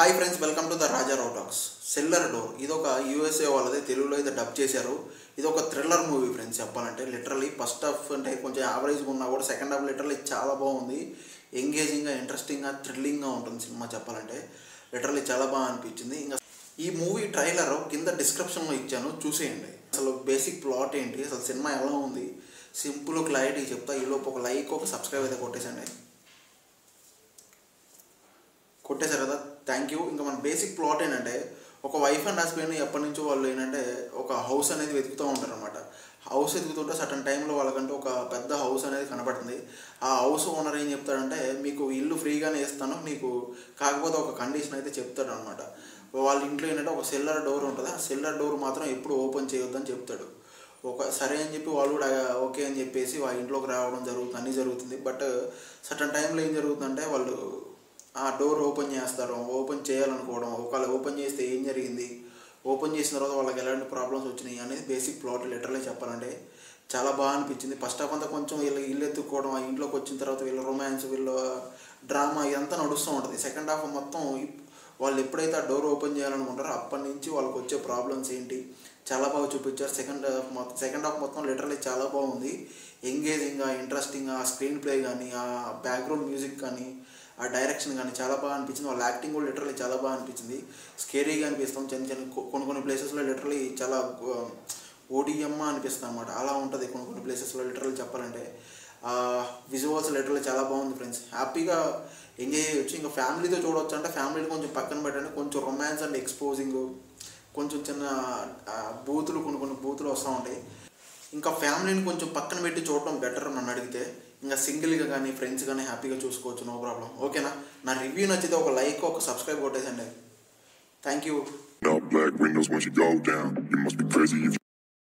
Hi friends, welcome to the Raja Rao talks. Seller door ఇది ఒక USA వాళ్ళది, తెలుగులో అయితే డబ్ చేశారు. ఇది ఒక థ్రిల్లర్ మూవీ ఫ్రెండ్స్. చెప్పాలంటే లిటరలీ ఫస్ట్ హాఫ్ అంటే కొంచెం యావరేజ్గా ఉన్నా కూడా సెకండ్ హాఫ్ లిటరలీ చాలా బాగుంది. ఎంగేజింగ్గా, ఇంట్రెస్టింగ్గా, థ్రిల్లింగ్గా ఉంటుంది సినిమా. చెప్పాలంటే లిటరలీ చాలా బాగా అనిపించింది. ఇంకా ఈ మూవీ ట్రైలర్ కింద డిస్క్రిప్షన్లో ఇచ్చాను, చూసేయండి. అసలు బేసిక్ ప్లాట్ ఏంటి, అసలు సినిమా ఎలా ఉంది, సింపుల్ క్లారిటీ చెప్తా. ఈలోపు ఒక లైక్, ఒక సబ్స్క్రైబ్ అయితే కొట్టేసండి. కొట్టేశారు కదా, థ్యాంక్ యూ. ఇంకా మన బేసిక్ ప్లాట్ ఏంటంటే, ఒక వైఫ్ అండ్ హస్బెండ్ ఎప్పటి నుంచో వాళ్ళు ఏంటంటే ఒక హౌస్ అనేది వెతుకుతూ ఉంటారు అనమాట. హౌస్ వెతుకుతుంటే సటన్ టైంలో వాళ్ళకంటే ఒక పెద్ద హౌస్ అనేది కనపడుతుంది. ఆ హౌస్ ఓనర్ ఏం చెప్తాడంటే, మీకు ఇల్లు ఫ్రీగానే ఇస్తాను, మీకు కాకపోతే ఒక కండిషన్ అయితే చెప్తాడు అనమాట. వాళ్ళ ఇంట్లో ఏంటంటే ఒక సెల్లర్ డోర్ ఉంటుంది, ఆ సెల్లర్ డోర్ మాత్రం ఎప్పుడు ఓపెన్ చేయొద్దని చెప్తాడు. సరే అని చెప్పి వాళ్ళు కూడా ఓకే అని చెప్పేసి వాళ్ళ ఇంట్లోకి రావడం జరుగుతుంది, అన్నీ జరుగుతుంది. బట్ సటన్ టైంలో ఏం జరుగుతుందంటే, వాళ్ళు ఆ డోర్ ఓపెన్ చేస్తారు, ఓపెన్ చేయాలనుకోవడం, ఒకవేళ ఓపెన్ చేస్తే ఏం జరిగింది, ఓపెన్ చేసిన తర్వాత వాళ్ళకి ఎలాంటి ప్రాబ్లమ్స్ వచ్చినాయి అనేది బేసిక్ ప్లాట్. లిటరలీ చెప్పాలంటే చాలా బాగా అనిపించింది. ఫస్ట్ హాఫ్ అంతా కొంచెం వీళ్ళ ఇల్లు ఎత్తుక్కోవడం, ఆ ఇంట్లోకి వచ్చిన తర్వాత వీళ్ళ రొమాన్స్, వీళ్ళ డ్రామా ఇదంతా నడుస్తూ ఉంటుంది. సెకండ్ హాఫ్ మొత్తం వాళ్ళు ఎప్పుడైతే ఆ డోర్ ఓపెన్ చేయాలనుకుంటారో అప్పటి నుంచి వాళ్ళకి వచ్చే ప్రాబ్లమ్స్ ఏంటి చాలా బాగా చూపించారు. సెకండ్ హాఫ్ మొత్తం లిటరలీ చాలా బాగుంది. ఎంగేజింగ్గా, ఇంట్రెస్టింగ్గా, స్క్రీన్ ప్లే కానీ, ఆ బ్యాక్గ్రౌండ్ మ్యూజిక్ కానీ, ఆ డైరెక్షన్ కానీ చాలా బాగా అనిపించింది. వాళ్ళ యాక్టింగ్ కూడా లిటరలీ చాలా బాగా అనిపించింది. స్కేరీగా అనిపిస్తాం, కొన్ని ప్లేసెస్లో లిటరలీ చాలా ఓడియమ్మ అనిపిస్తుంది అనమాట. అలా ఉంటుంది కొన్ని ప్లేసెస్లో. లిటరలీ చెప్పాలంటే విజువల్స్ లిటరలీ చాలా బాగుంది ఫ్రెండ్స్. హ్యాపీగా ఎంజాయ్ చేయొచ్చు. ఇంకా ఫ్యామిలీతో చూడవచ్చు అంటే ఫ్యామిలీని కొంచెం పక్కన పెట్టండి. కొంచెం రొమాన్స్ అండ్ ఎక్స్పోజింగ్, కొంచెం చిన్న బూతులు, కొన్ని బూతులు వస్తూ ఉంటాయి. ఇంకా ఫ్యామిలీని కొంచెం పక్కన పెట్టి చూడటం బెటర్ నన్ను అడిగితే. ఇంకా సింగిల్గా కానీ ఫ్రెండ్స్ కానీ హ్యాపీగా చూసుకోవచ్చు, నో ప్రాబ్లం. ఓకేనా? నా రివ్యూ నచ్చితే ఒక లైక్, ఒక సబ్స్క్రైబ్ కొట్టేసండి. Thank you.